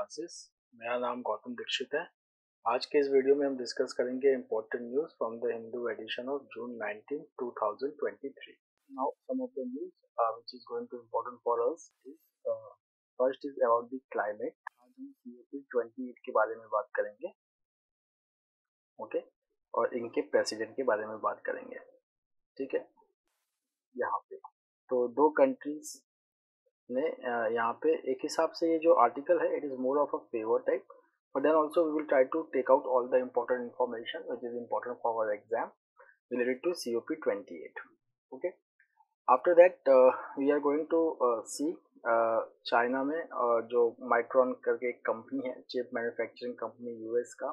Classes. मेरा नाम गौतम दीक्षित है। आज के इस वीडियो में हम डिस्कस करेंगे important news from the Hindu edition of June 19, 2023। Now some of the news which is going to important for us is first is about the climate. आज हम COP28 के बारे में बात करेंगे, ओके, और इनके प्रेसिडेंट के बारे में बात करेंगे। ठीक है, यहाँ पे तो दो कंट्रीज ने यहाँ पे एक हिसाब से ये जो आर्टिकल है it is more of a favour type, but then also we will try to take out all the important information which is important for our exam related to COP28. Okay, after that we are going to see China में जो micron करके एक company है, chip manufacturing company US का,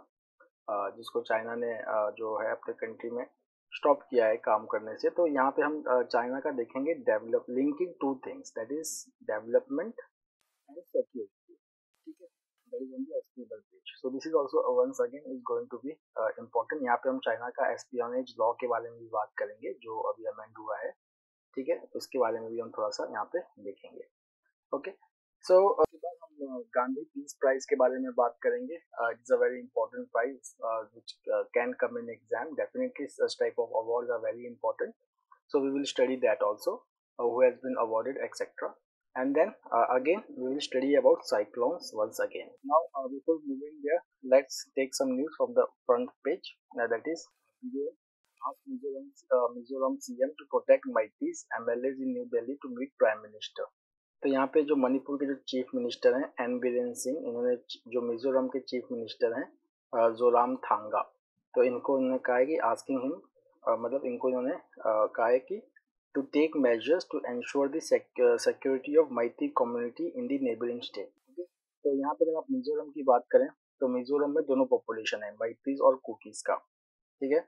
जिसको China ने जो है अपने कंट्री में स्टॉप किया है काम करने से। तो यहाँ पे हम चाइना का देखेंगे develop linking two things, that is development and security. ठीक है, that is on the stable page. So this is also once again is going to be important. यहाँ पे हम चाइना का एस्पियोनेज लॉ के बारे में भी बात करेंगे जो अभी अमेंड हुआ है। ठीक है, उसके बारे में भी हम थोड़ा सा यहाँ पे देखेंगे। ओके, सो उसके बाद हम गांधी पीस प्राइज के बारे में बात करेंगे। It's a very important prize which can come in exam. Definitely such type of awards are very important, so we will study that also, who has been awarded etc. And then again we will study about cyclones once again. Now before moving there, let's take some news from the front page. That is Mizoram CM to protect Maitis MLAs in New Delhi to meet Prime Minister. तो यहाँ पे जो मणिपुर के जो chief minister हैं N Biren Singh, इन्होंने जो मिजोरम के चीफ मिनिस्टर हैं जोराम थांगा, तो इनको उन्होंने कहा है कि आस्किंग हिम, मतलब इनको इन्होंने कहा है कि to take measures to ensure the security of Meitei community in the neighbouring state. तो यहाँ पे अगर आप मिजोरम की बात करें तो मिजोरम में दोनों पॉपुलेशन है, माइतीज और कुकीज का। ठीक है,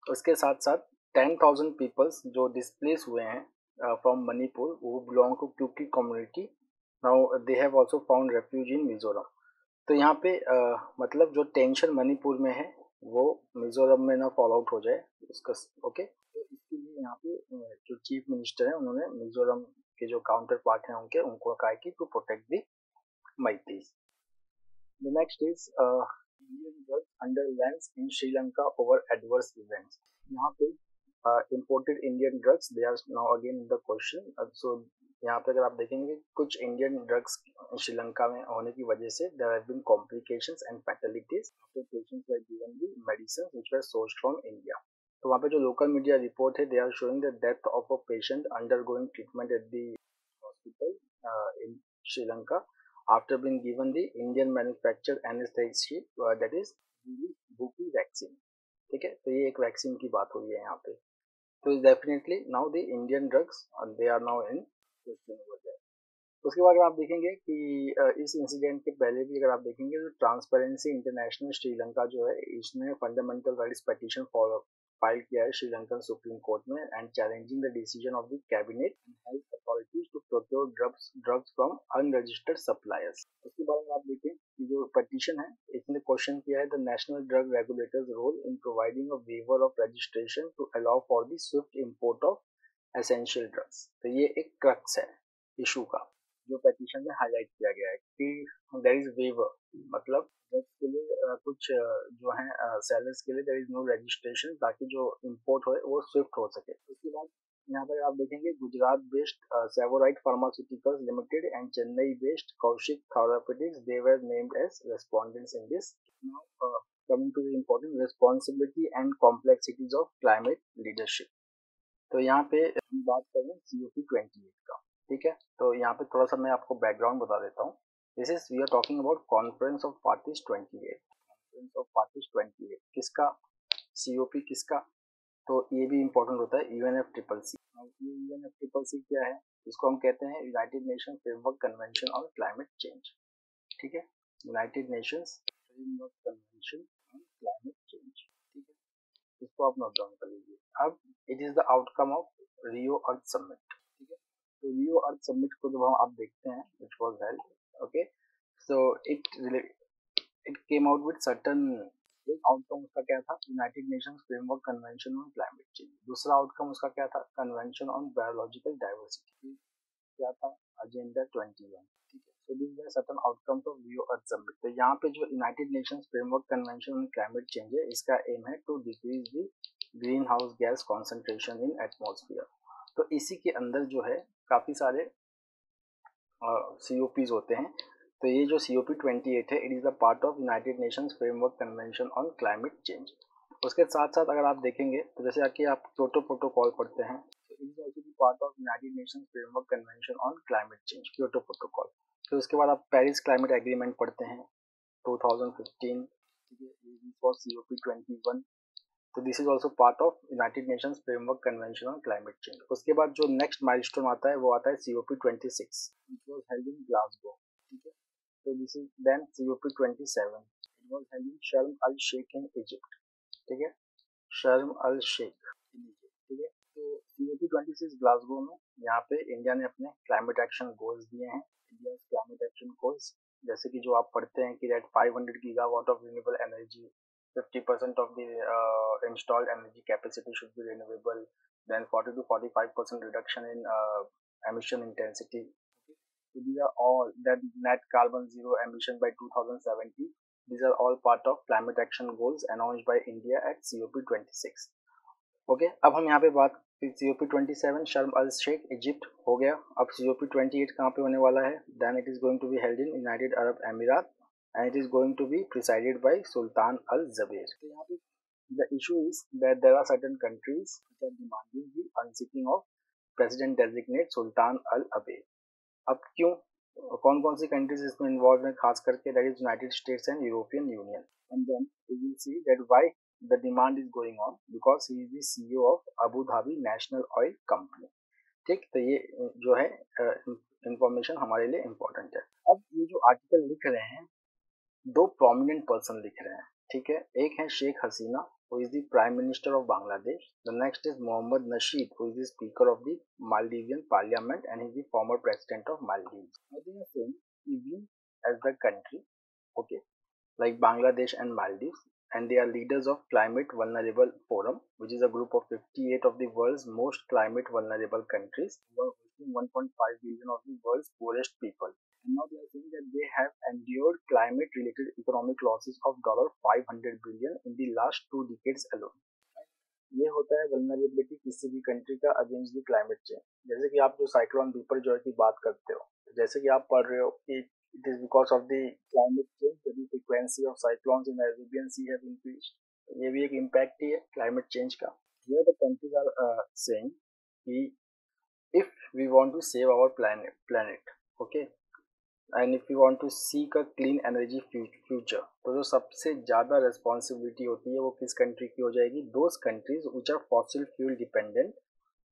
उसके साथ साथ 10,000 पीपल्स जो डिस्प्लेस हुए हैं from Manipur who belong to Kuki community, now they have also found refuge in Mizoram. तो यहाँ पे मतलब जो टेंशन मणिपुर में है वो मिजोरम में ना फॉल आउट हो जाए उसका। ओके, तो इसके लिए यहाँ पे जो चीफ मिनिस्टर है उन्होंने मिजोरम के जो काउंटर पार्ट हैं उनको कहा कि to protect the mighties. The next is Indian girls under lands in Sri Lanka over adverse events. यहाँ पे imported Indian drugs, they are now again in the question. So यहाँ पे अगर आप देखेंगे कुछ इंडियन ड्रग्स श्रीलंका में होने की वजह से there have been complications and fatalities after patients were given the medicines which were sourced from India. तो वहाँ पे जो लोकल मीडिया रिपोर्ट है they are showing the death of a patient undergoing treatment at the hospital in Sri Lanka after being given the Indian manufactured anesthetic that is Bupi vaccine. ठीक है, तो ये एक वैक्सीन की बात हो रही है यहाँ पे। तो definitely now the Indian drugs they are now in question over there. उसके बाद अगर आप देखेंगे कि इस इंसिडेंट के पहले भी अगर आप देखेंगे तो ट्रांसपेरेंसी इंटरनेशनल श्रीलंका जो है इसने फंडामेंटल राइट्स पिटीशन फाइल किया है श्रीलंकन सुप्रीम कोर्ट में and challenging the decision of the cabinet and health authorities to procure drugs from unregistered suppliers. उसके बाद अगर आप देखें कि जो पिटीशन है इसने क्वेश्चन किया है the national drug regulators role in providing a waiver of registration to allow for the swift import of essential drugs. तो ये एक क्रक्स है इशू का जो पिटीशन में हाईलाइट किया गया है कि देयर इज वेवर, मतलब ड्रग्स के लिए कुछ जो है सेलर्स के लिए देयर इज नो रजिस्ट्रेशन ताकि जो इंपोर्ट हो वो स्विफ्ट हो सके। उसके बाद यहाँ पर आप देखेंगे Gujarat based Savorite pharmaceuticals limited and Chennai based Kaushik therapeutics they were named as respondents in this. Now coming to the important responsibility and complexities of climate leadership. तो यहाँ पे हम बात करें COP28 का। ठीक है, तो यहाँ पे थोड़ा सा मैं आपको बैकग्राउंड बता देता हूँ। This is we are talking about conference of parties 28। Conference of parties 28 किसका, COP किसका, तो ये भी इंपॉर्टेंट होता है UNFCCC। ये UNFCCC क्या है, इसको हम कहते हैं United nation framework Convention on Climate change. ठीक है, United Nations Framework Convention on Climate change. ठीक है, इसको आप नोट डाउन कर लीजिए। अब it is the outcome of Rio earth summit. ठीक है, तो रियो अर्थ समिट को जब हम आप देखते हैं which was held, okay, so it came out with certain, एक आउटकम उसका क्या था, United Nations Framework Convention on Climate change. दूसरा आउटकम उसका क्या था, कन्वेंशन ऑन बायोलॉजिकल डाइवर्सिटी, क्या था, एजेंडा 21। ठीक है, So these were certain outcomes of Rio Earth Summit. तो यहाँ पे जो United Nations Framework Convention on Climate Change है, इसका एम है to decrease the green house gas concentration in atmosphere. तो इसी के अंदर जो है काफ़ी सारे COPs होते हैं। तो ये जो COP28 है, it is the part of United Nations Framework Convention on Climate change. उसके साथ साथ अगर आप देखेंगे तो जैसे आके आप क्योटो प्रोटोकॉल पढ़ते हैं, तो it is also the part of United Nations Framework Convention on Climate change, Kyoto protocol. फिर उसके बाद आप पेरिस क्लाइमेट एग्रीमेंट पढ़ते हैं 2015, फॉर COP21। तो this is also part of United Nations Framework Convention on Climate change. उसके बाद जो नेक्स्ट माइलस्टोन आता है वो आता है COP26, which was held in Glasgow, ठीक है। तो this is then COP27, it was held in शर्म अल शेख इन इजिप्ट, ठीक है, शर्म अल शेख, ठीक है। तो COP26 ग्लासगो में यहाँ पे इंडिया ने अपने क्लाइमेट एक्शन गोल्स दिए हैं। इंडिया क्लाइमेट एक्शन गोल्स जैसे कि जो आप पढ़ते हैं कि that 500 gigawatt of renewable energy, 50% of the installed energy capacity should be renewable, then 40 to 45% reduction in emission intensity. So these are all that net carbon zero emission by 2070. These are all part of climate action goals announced by India at COP26. Okay, अब हम यहाँ पे बात COP27 शर्म अल Sheikh Egypt हो गया। अब COP28 कहाँ पे होने वाला है? Then it is going to be held in United Arab Emirates and it is going to be presided by Sultan Al Jaber. So यहाँ पे the issue is that there are certain countries which are demanding the unseating of president designate Sultan Al Jaber. अब क्यों, कौन कौन सी countries इसमें involve हैं? खास करके that is United States and European Union. And then we will see that why the demand is going on, because he is the CEO of Abu Dhabi National Oil Company. ठीक, तो ये जो है information हमारे लिए important है। अब ये जो आर्टिकल लिख रहे हैं, दो प्रोमिनेंट पर्सन लिख रहे हैं, ठीक है। एक है Sheikh Hasina, who is the Prime Minister of Bangladesh. The next is Mohammed Nasheed, who is the Speaker of the Maldivian Parliament and is the former President of Maldives. Now they are saying, we as the country, okay, like Bangladesh and Maldives, and they are leaders of Climate Vulnerable Forum, which is a group of 58 of the world's most climate vulnerable countries, who are hosting 1.5 billion of the world's poorest people. And now they are saying that they have endured climate-related economic losses of $500 billion in the last 2 decades alone. ये होता है vulnerability किसी भी country का against the climate change. जैसे कि आप जो साइक्लोन बिपरजॉय की बात करते हो, जैसे कि आप पढ़ रहे हो कि it is because of the climate change that the frequency of cyclones in the Arabian Sea have increased. ये भी एक इम्पैक्ट ही है क्लाइमेट चेंज का। Here the countries are saying कि if we want to save our planet, okay, and if you want to seek a clean energy future, तो जो सबसे ज़्यादा रिस्पॉन्सिबिलिटी होती है वो किस कंट्री की हो जाएगी? Those countries which are fossil fuel dependent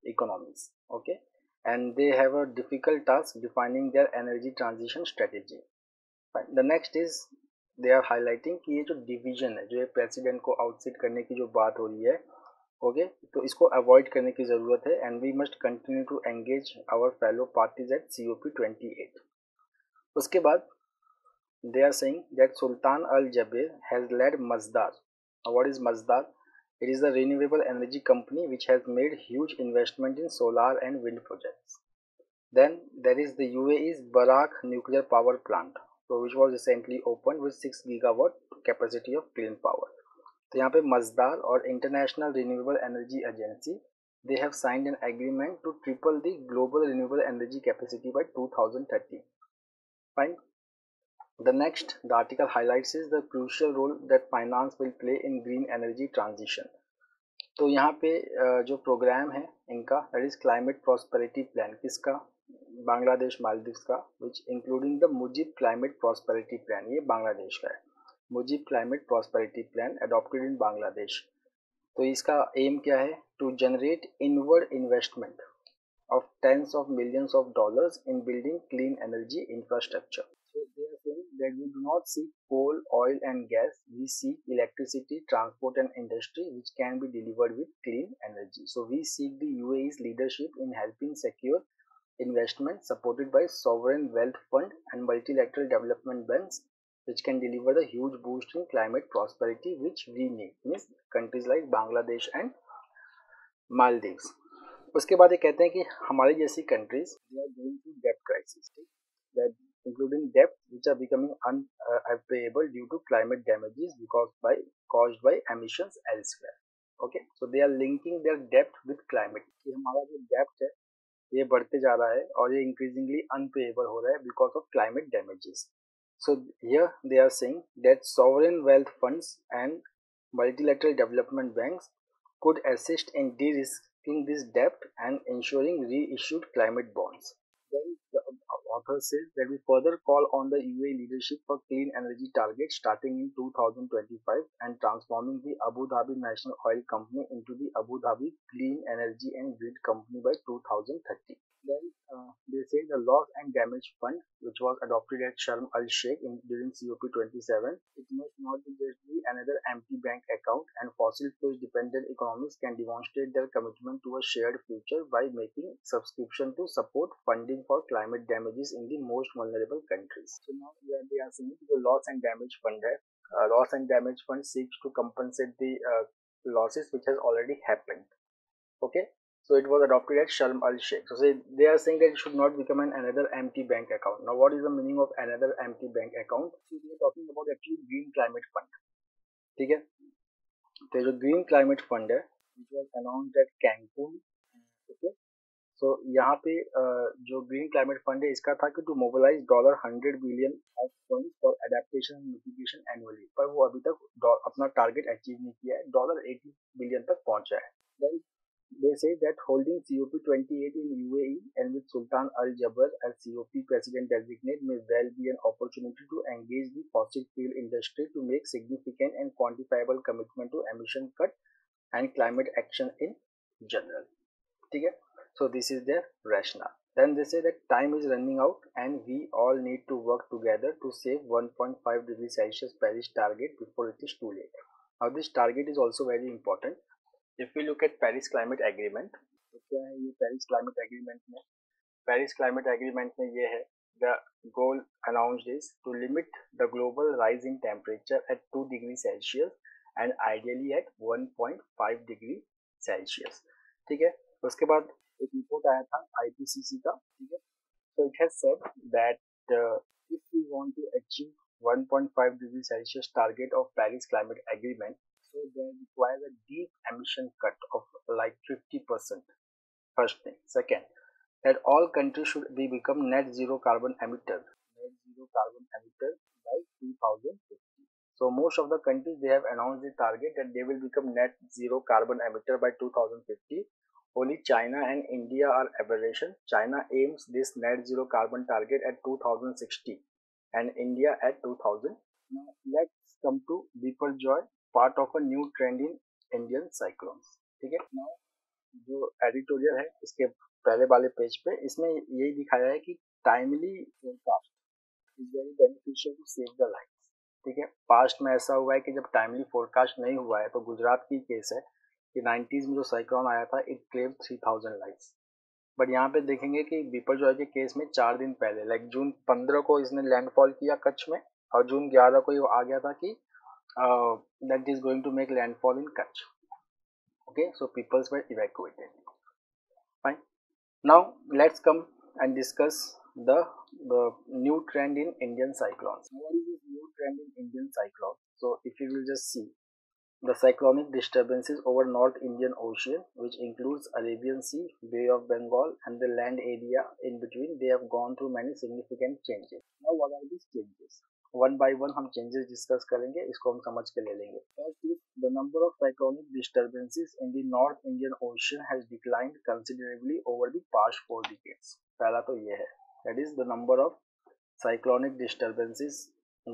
economies, okay, and they have a difficult task defining their energy transition strategy. The next is they are highlighting कि ये जो डिवीजन है, जो ये प्रेसिडेंट को आउटसिट करने की जो बात हो रही है, ओके, तो इसको अवॉइड करने की ज़रूरत है, and we must continue to engage our fellow parties at COP28। उसके बाद they are saying that Sultan Al Jaber has led Masdar. Now what is Masdar? It is a renewable energy company which has made huge investment in solar and wind projects. Then there is the UAE's Barak nuclear power plant, so which was recently opened with 6 gigawatt capacity of clean power. तो यहाँ पे Masdar और International Renewable Energy Agency, they have signed an agreement to triple the global renewable energy capacity by 2030. Fine. The next, the article highlights is the crucial role that finance will play in green energy transition. तो यहाँ पे जो programme है इनका, that is climate prosperity plan, किसका? Bangladesh Maldives का, which including the Mujib climate prosperity plan, ये बांग्लादेश का है। Mujib climate prosperity plan adopted in Bangladesh. तो इसका एम क्या है? To generate inward investment of tens of millions of dollars in building clean energy infrastructure. So they are saying that we do not seek coal, oil and gas, we seek electricity, transport and industry which can be delivered with clean energy. So we seek the UAE's leadership in helping secure investment supported by sovereign wealth fund and multilateral development banks which can deliver the huge boost in climate prosperity which we need, means countries like Bangladesh and Maldives. उसके बाद ये कहते हैं कि हमारी जैसी countries they are going through debt crisis, that including debts which are becoming unpayable due to climate damages caused by emissions elsewhere. Okay, so they are linking their debt with climate कि हमारा जो debt है ये बढ़ते जा रहा है और ये increasingly unpayable हो रहा है because of climate damages. So here they are saying that sovereign wealth funds and multilateral development banks could assist in de-risking this debt and ensuring reissued climate bonds. Then the author says that we further call on the UAE leadership for clean energy targets starting in 2025 and transforming the Abu Dhabi National Oil Company into the Abu Dhabi Clean Energy and Grid Company by 2030. Then they say the loss and damage fund, which was adopted at Sharm el Sheikh during COP27, it must not be just be another empty bank account, and fossil fuel dependent economies can demonstrate their commitment to a shared future by making subscription to support funding for climate damages in the most vulnerable countries. So now they are saying the loss and damage fund है. Loss and damage fund seeks to compensate the losses which has already happened. Okay, so it was adopted at Sharm el Sheikh. So they are saying that it should not become another empty bank account. Now what is the meaning of another empty bank account? So we are talking about actually green climate fund. ठीक है, तो जो green climate fund है which was announced at Cancun. Okay, so यहाँ पे जो green climate fund है इसका था कि to mobilize $100 billion of funds for adaptation and mitigation annually, पर वो अभी तक अपना target achieve नहीं किया है, $80 billion तक पहुंचा है. Then they say that holding COP28 in UAE and with Sultan Al Jaber as COP president designate may well be an opportunity to engage the fossil fuel industry to make significant and quantifiable commitment to emission cut and climate action in general. Okay? So this is their rationale. Then they say that time is running out and we all need to work together to save 1.5 degrees Celsius Paris target before it is too late. Now this target is also very important. If we look at Paris Climate Agreement, तो क्या है ये Paris Climate Agreement में? Paris Climate Agreement में ये है, the goal announced is to limit the global rise in temperature at 2 degrees Celsius and ideally at 1.5 degree Celsius. ठीक है, उसके बाद एक रिपोर्ट आया था IPCC का, ठीक है, so it has said that if we want to achieve 1.5 degree Celsius target of Paris Climate Agreement, so they require a deep emission cut of like 50%. First thing. Second, that all countries should become net zero carbon emitter by 2050. So most of the countries they have announced the target that they will become net zero carbon emitter by 2050. Only China and India are aberration. China aims this net zero carbon target at 2060 and India at 2000. Now let's come to Biparjoy, part of a new trend in Indian cyclones. ठीक है, now जो editorial है इसके पहले वाले page पे इसमें यही दिखाया है कि timely forecast is very beneficial to save the life. ठीक है, पास्ट में ऐसा हुआ है कि जब टाइमली फोरकास्ट नहीं हुआ है, तो गुजरात की केस है कि 90s में जो साइक्लोन आया था इट क्लेव 3000 लाइफ्स. बट यहाँ पे देखेंगे कि बिपरजॉय के केस में 4 दिन पहले लाइक जून 15 को इसने लैंडफॉल किया कच्छ में और जून 11 को ये आ गया था कि that is going to make landfall in Kutch. Okay, so peoples were evacuated. Fine. Now let's come and discuss the new trend in Indian cyclones. What is this new trend in Indian cyclones? So if you will just see the cyclonic disturbances over North Indian Ocean, which includes Arabian Sea, Bay of Bengal and the land area in between, they have gone through many significant changes. Now what are these changes? One by one हम changes discuss करेंगे, इसको हम समझ के ले लेंगे. First is the number of cyclonic disturbances in the north Indian ocean has declined considerably over the past 4 decades. पहला तो ये है, that is the number of cyclonic disturbances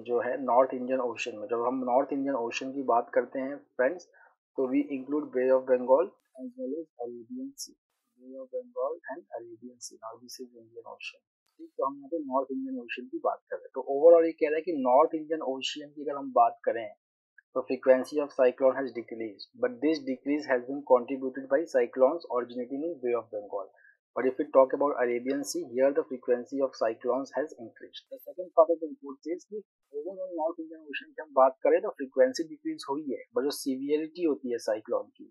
जो है नॉर्थ इंडियन ओशन में. जब हम नॉर्थ इंडियन ओशन की बात करते हैं फ्रेंड्स, तो we include Bay of Bengal as well as Arabian Sea. Bay of Bengal and Arabian Sea. Now this is Indian Ocean. ठीक, तो हम यहाँ पे नॉर्थ इंडियन ओशन की बात कर रहे हैं. तो ओवरऑल ये कह रहा है कि नॉर्थ इंडियन ओशन की अगर हम बात करें तो frequency of cyclone has decrease, but this decrease has been contributed by cyclones originating in Bay of Bengal. But if we talk about Arabian Sea, here the frequency of cyclones has increased. The second part of the report says कि overall North Indian Ocean की हम बात करें तो frequency decrease हुई है, but जो severity होती है cyclone की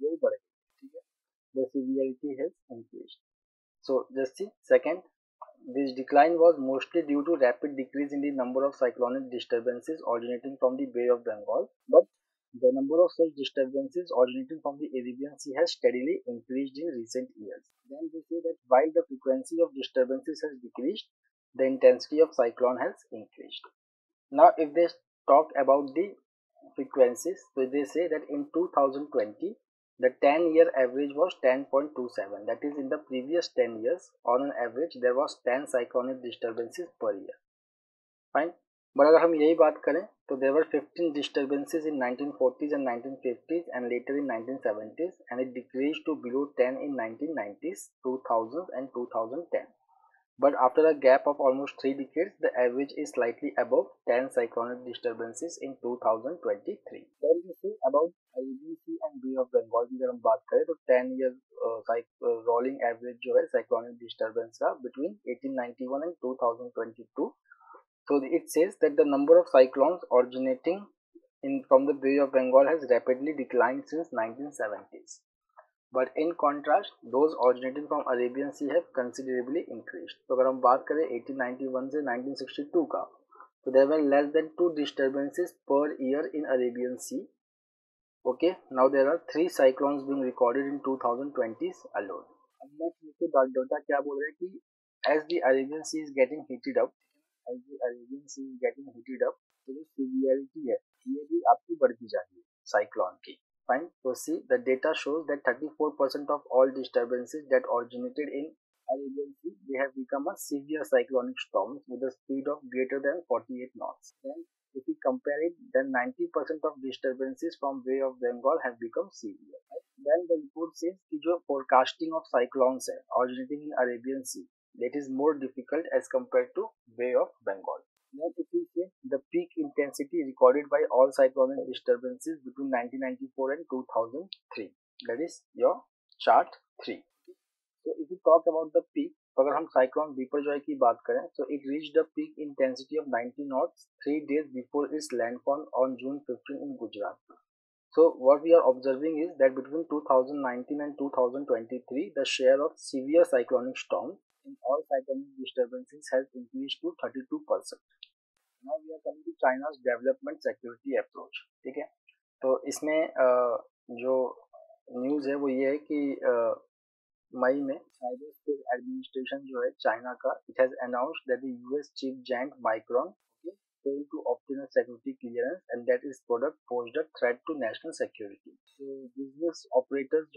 वो बढ़ गई. ठीक है, the severity has increased. So just see second, This decline was mostly due to rapid decrease in the number of cyclonic disturbances originating from the Bay of Bengal, but the number of such disturbances originating from the Arabian Sea has steadily increased in recent years. Then they say that while the frequency of disturbances has decreased, the intensity of cyclone has increased. Now, if they talk about the frequencies, so they say that in 2020, the 10-year average was 10.27. That is, in the previous 10 years, on an average, there was 10 cyclonic disturbances per year. Fine. But अगर हम यही बात करें तो there were 15 disturbances in 1940s and 1950s and later in 1970s, and it decreased to below 10 in 1990s, 2000s and 2010. But after a gap of almost 3 decades, the average is slightly above 10 cyclonic disturbances in 2023. Then we see about Arabian Sea and Bay of Bengal की अगर हम बात करें तो 10 year rolling average जो है cyclonic disturbance का between 1891 and 2022. So it says that the number of cyclones originating from the Bay of Bengal has rapidly declined since 1970s. But in contrast, those originating from Arabian Sea have considerably increased. तो अगर हम बात करें 1891 से 1962 का, तो there were less than 2 disturbances per year in Arabian Sea. Okay, now there are 3 cyclones being recorded in 2020s alone. अब next देखिए डाटा क्या बोल रहे हैं कि as the Arabian Sea is getting heated up, तो जो severity है ये भी आपकी बढ़ती जा रही है साइक्लोन की. Fine. So see, the data shows that 34% of all disturbances that originated in Arabian Sea, they have become a severe cyclonic storms with a speed of greater than 48 knots. Then if we compare it, then 90% of disturbances from Bay of Bengal have become severe. Right? Then the report says कि जो forecasting of cyclones है originating in Arabian Sea, that is more difficult as compared to Bay of Bengal. Then if we say the peak intensity recorded by all cyclonic disturbances between 1994 and 2003, that is your chart 3. So if we talk about the peak, अगर हम cyclone Biparjoy की बात करें, so it reached the peak intensity of 90 knots 3 days before its landfall on June 15 in Gujarat. So what we are observing is that between 2019 and 2023, the share of severe cyclonic storms in all cyclonic disturbances has increased to 32%. Now we are coming to China's development security approach. ठीक है, तो इसमें जो news है वो ये है कि मई में साइबर स्पेस एडमिनिस्ट्रेशन जो है चाइना का, it has announced that the US chief giant micron failed to obtain a security clearance and that its product posed a threat to national security. So business operators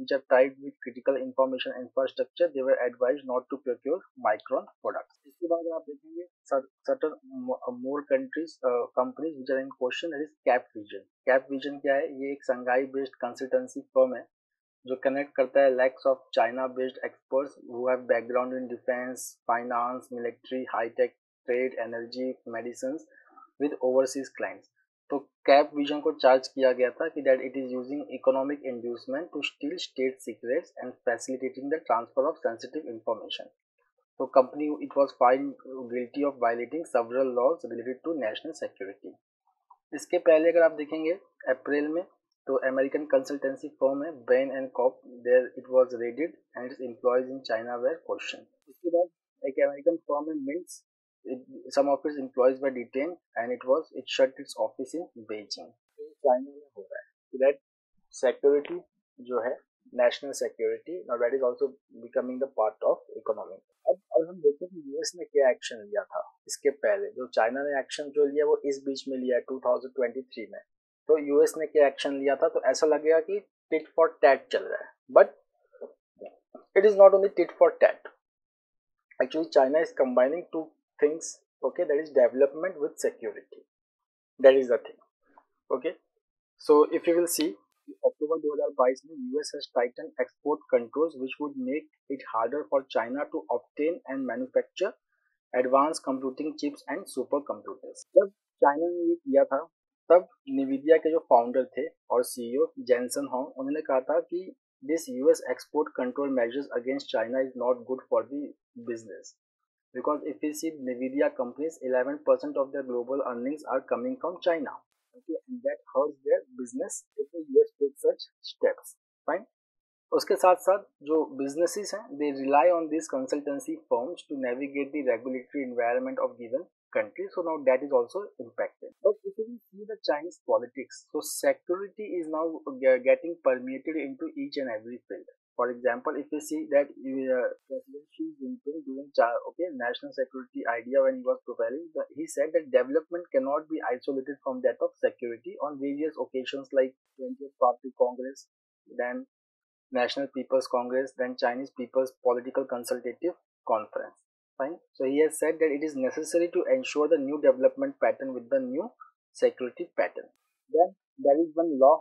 which are tied with critical information infrastructure, they were advised not to procure Micron products. इसके बाद आप देखेंगे certain more countries companies which are in question, that is CapVision. CapVision क्या है? ये एक संघाई based consultancy firm है जो कनेक्ट करता है lakhs of China based experts who have background in defense, finance, military, high tech, trade, energy, medicine with overseas clients. तो Cap Vision को चार्ज किया गया था कि that it is using economic inducement to steal state secrets and facilitating the transfer of sensitive information. तो company it was found guilty of violating several laws related to national security. इसके पहले अगर आप देखेंगे अप्रैल में, तो American consultancy firm है Bain and Co, there it was raided and it's employees in China were question. उसके बाद एक अमेरिकन फर्म है Mintz, some of its employees were detained and it shut its office in Beijing. China में हो रहा है. So that security जो है national security, now that is also becoming the part of economy. अब हम देखें कि यूएस ने क्या एक्शन लिया था इसके पहले. जो चाइना ने एक्शन जो लिया वो इस बीच में लिया है 2023 में. तो यूएस ने क्या एक्शन लिया था, तो ऐसा लगेगा कि टिट फॉर टैट चल रहा है, but it is not only tit for tat. Actually China is combining two things, okay, that is development with security. That is the thing. Okay, so if you will see, October 2022 में US has tightened export controls which would make it harder for China to obtain and manufacture advanced computing chips and supercomputers. जब China ने ये किया था तब NVIDIA के जो founder थे और CEO जेनसन होंग, उन्होंने कहा था कि this US export control measures against China is not good for the business. Because if we see NVIDIA companies, 11% of their global earnings are coming from China. Okay, and that hurts their business if the US takes such steps. Fine. उसके साथ साथ जो businesses हैं they rely on this consultancy firms to navigate the regulatory environment of given country, so now that is also impacted. But if we see the Chinese politics, so security is now getting permeated into each and every field. For example, if we see that President Xi Jinping during national security idea when he was profiling, he said that development cannot be isolated from that of security on various occasions like 20th Party Congress, then National People's Congress, then Chinese People's Political Consultative Conference. Fine. So he has said that it is necessary to ensure the new development pattern with the new security pattern. Then there is one law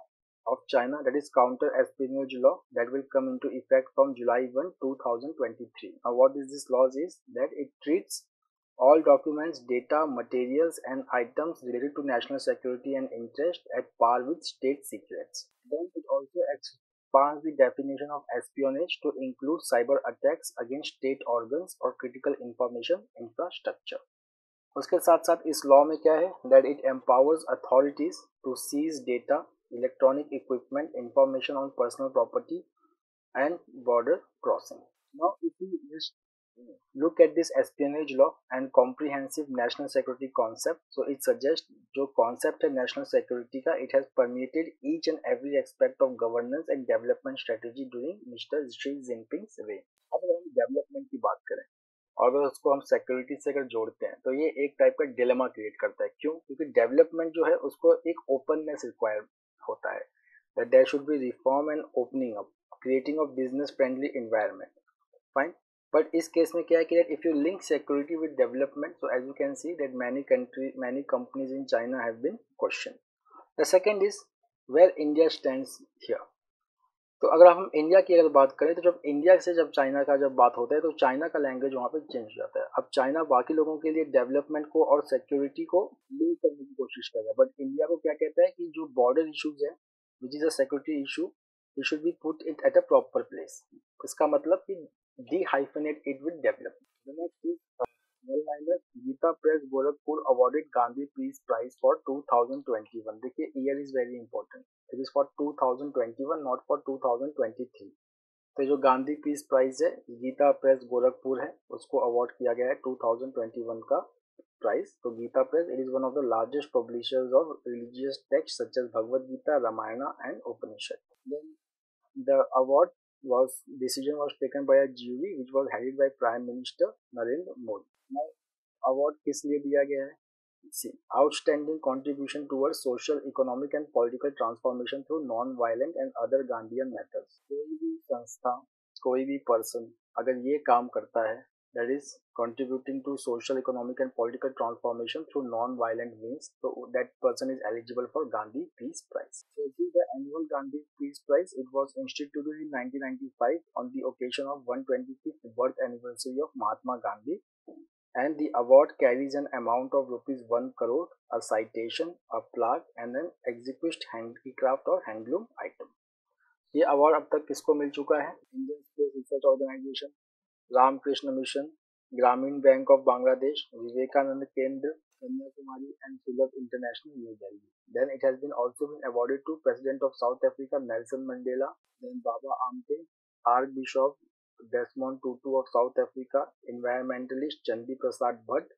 of China, that is counter espionage law, that will come into effect from July 1, 2023. Now what this law is that it treats all documents, data, materials and items related to national security and interest at par with state secrets. Then it also expands the definition of espionage to include cyber attacks against state organs or critical information infrastructure. उसके साथ साथ इस law में क्या है that it empowers authorities to seize data, electronic equipment, information on personal property and border crossing. Now if we just look at this espionage law and comprehensive national security concept, so it suggests जो concept है national security का, it has permeated each and every aspect of governance and development strategy during Mr. Xi Jinping's reign. अब अगर हम development की बात करें और अगर उसको हम सिक्योरिटी से अगर जोड़ते हैं तो ये एक टाइप का डिलेमा क्रिएट करता है. क्यों? क्योंकि डेवलपमेंट जो है उसको एक ओपननेस रिक्वायर होता है, that there should be reform and opening up, creating of business friendly environment. Fine. But इस केस में क्या है कि if you link security with development, so as you can see that many companies in China have been questioned. The second is where India stands here. तो अगर हम India की अगर बात करें तो जब इंडिया से जब चाइना का जब बात होता है तो चाइना का लैंग्वेज वहाँ पे चेंज हो जाता है. अब चाइना बाकी लोगों के लिए डेवलपमेंट को और सिक्योरिटी को लिंक करने की कोशिश कर रहा है, बट इंडिया को क्या कहता है कि जो बॉर्डर इश्यूज है which is a security issue, we should be put it at a proper place. इसका मतलब कि de-hyphenate it with development. The next is Geeta Press Gorakhpur awarded Gandhi Peace Prize for 2021. देखिए year is very important. It is for 2021 not for 2023. तो जो Gandhi peace prize है Gita press Gorakhpur है उसको award किया गया है 2021 का प्राइज. तो Gita Press it is one of the largest publishers of religious text such as Bhagavad Gita, Ramayana and Upanishad. Then the award decision was taken by a jury which was headed by Prime Minister Narendra Modi. Now award किस लिए दिया गया है? See, outstanding contribution towards social, economic and political transformation through non-violent and other Gandhian methods. कोई भी संस्था, कोई भी पर्सन अगर ये काम करता है that is contributing to social, economic and political transformation through non-violent means, so that person is eligible for Gandhi Peace Prize. So this is the annual Gandhi Peace Prize. It was instituted in 1995 on the occasion of 125th birth anniversary of Mahatma Gandhi, and the award carries an amount of rupees 1 crore, a citation, a plaque and an executed handicraft or handloom item. ये award अब तक किसको मिल चुका है? Indian Space Research Organisation, Ramakrishna Mission, Grameen Bank of Bangladesh, Vivekananda Kendra, Kanyakumari and Sulabh International New Delhi. Then it has been also been awarded to President of South Africa Nelson Mandela, then Baba Amte, Archbishop Desmond Tutu of South Africa, environmentalist Chandi Prasad Bhatt,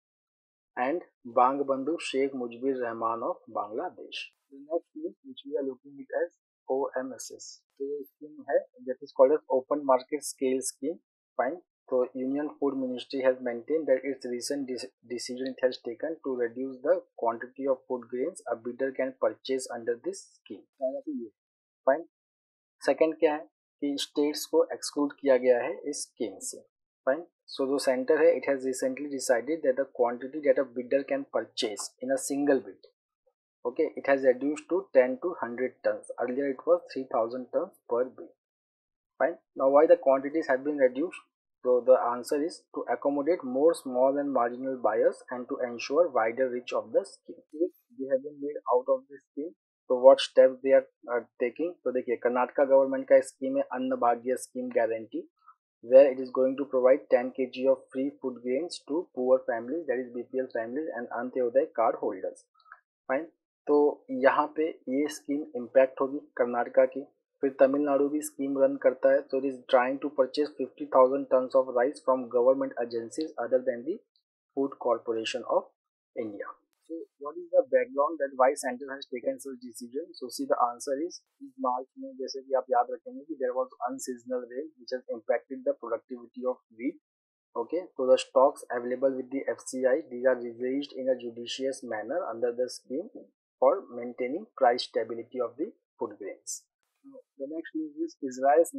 and Bangabandhu Sheikh Mujibur Rahman of Bangladesh. The next is which we are looking at as OMSS. तो ये scheme है that is called as Open Market Scale Scheme. Fine. So Union Food Ministry has maintained that its recent decision it has taken to reduce the quantity of food grains a bidder can purchase under this scheme. Fine. Second क्या है कि states को exclude किया गया है इस scheme से. Fine. So जो center है it has recently decided that the quantity that a bidder can purchase in a single bid, okay, it has reduced to 10 to 100 tons. Earlier it was 3000 tons per bid. Fine. Now why the quantities have been reduced? So the answer is to accommodate more small and marginal buyers and to ensure wider reach of the scheme. They have been made out of this scheme. So what steps they are taking? तो देखिए Karnataka government का scheme है अन्न भाग्य scheme guarantee, where it is going to provide 10 kg of free food grains to poor families, that is BPL families and Antyodaya card holders. Fine. तो यहाँ पे ये स्कीम इम्पैक्ट होगी कर्नाटका की. फिर तमिलनाडु भी स्कीम रन करता है, तो it is trying to purchase 50,000 tons of rice from government agencies other than the Food Corporation of India. So what is the background that why center has taken such decision? So see the answer is इस मार्च में जैसे कि आप याद रखेंगे कि there was unseasonal rain which has impacted the productivity of wheat. Okay, so the stocks available with the FCI, these are released in a judicious manner under the scheme for maintaining price stability of the food grains. The next news is Israel's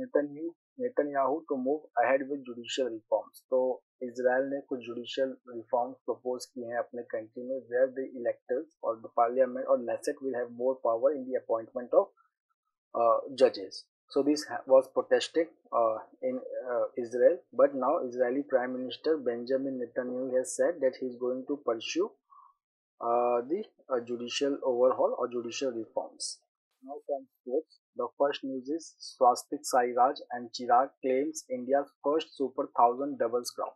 Netanyahu to move ahead with judicial reforms. तो Israel ने कुछ judicial reforms propose किए हैं अपने country में, where the electors और the parliament और Knesset will have more power in the appointment of judges. So this was protested in Israel, but now Israeli Prime Minister Benjamin Netanyahu has said that he is going to pursue the judicial overhaul or judicial reforms. Now from sports, the first news is Swastik Sairaj and Chirag claims India's first Super 1000 doubles crown.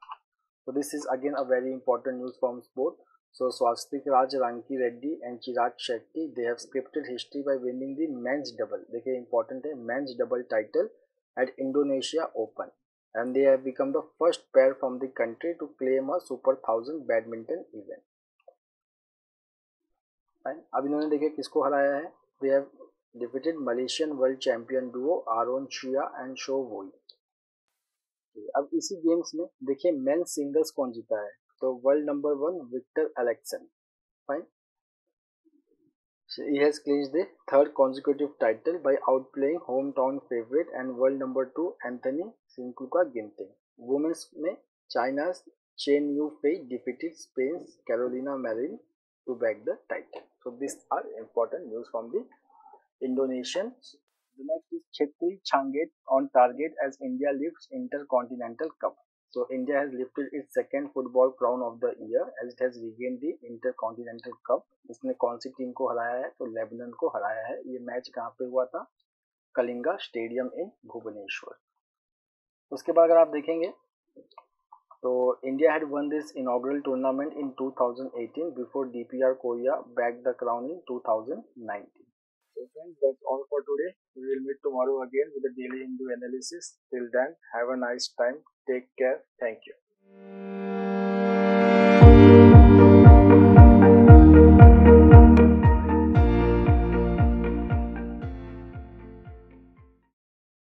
So this is again a very important news from sport. So Swastik Raj, Ranki Reddy and Chirag Shetty, they have scripted history by winning the men's double. देखिए important है, men's double title at Indonesia Open, and they have become the first pair from the country to claim a Super 1000 badminton event. Fine. अब इन्होंने देखिए किसको हराया है. They have defeated Malaysian world champion duo Aaron Chia and Sho Woi. अब इसी games में देखिए मेन सिंगल्स कौन जीता है. तो वर्ल्ड नंबर 1 विक्टर एलेक्सन. Fine. He has clinched the third consecutive title by outplaying hometown favorite and world number 2 Anthony Sinkuka Ginting. Women's में China's Chen Yufei defeated Spain's Carolina Marin to bag the title. So these are important news from the Indonesians. The next is Chetri Changet on target as India lifts Intercontinental Cup. So India has lifted its second football crown of the year as it has regained the Intercontinental Cup. इसने कौन सी team को हराया है? तो Lebanon को हराया है. ये मैच कहाँ पे हुआ था? Kalinga Stadium in Bhubaneswar. उसके बाद अगर आप देखेंगे तो India had won this inaugural tournament in 2018 before DPR Korea bagged the crown in 2019. So friends, that's all for today. We will meet tomorrow again with a daily Hindu analysis. Till then, have a nice time. Take care. Thank you.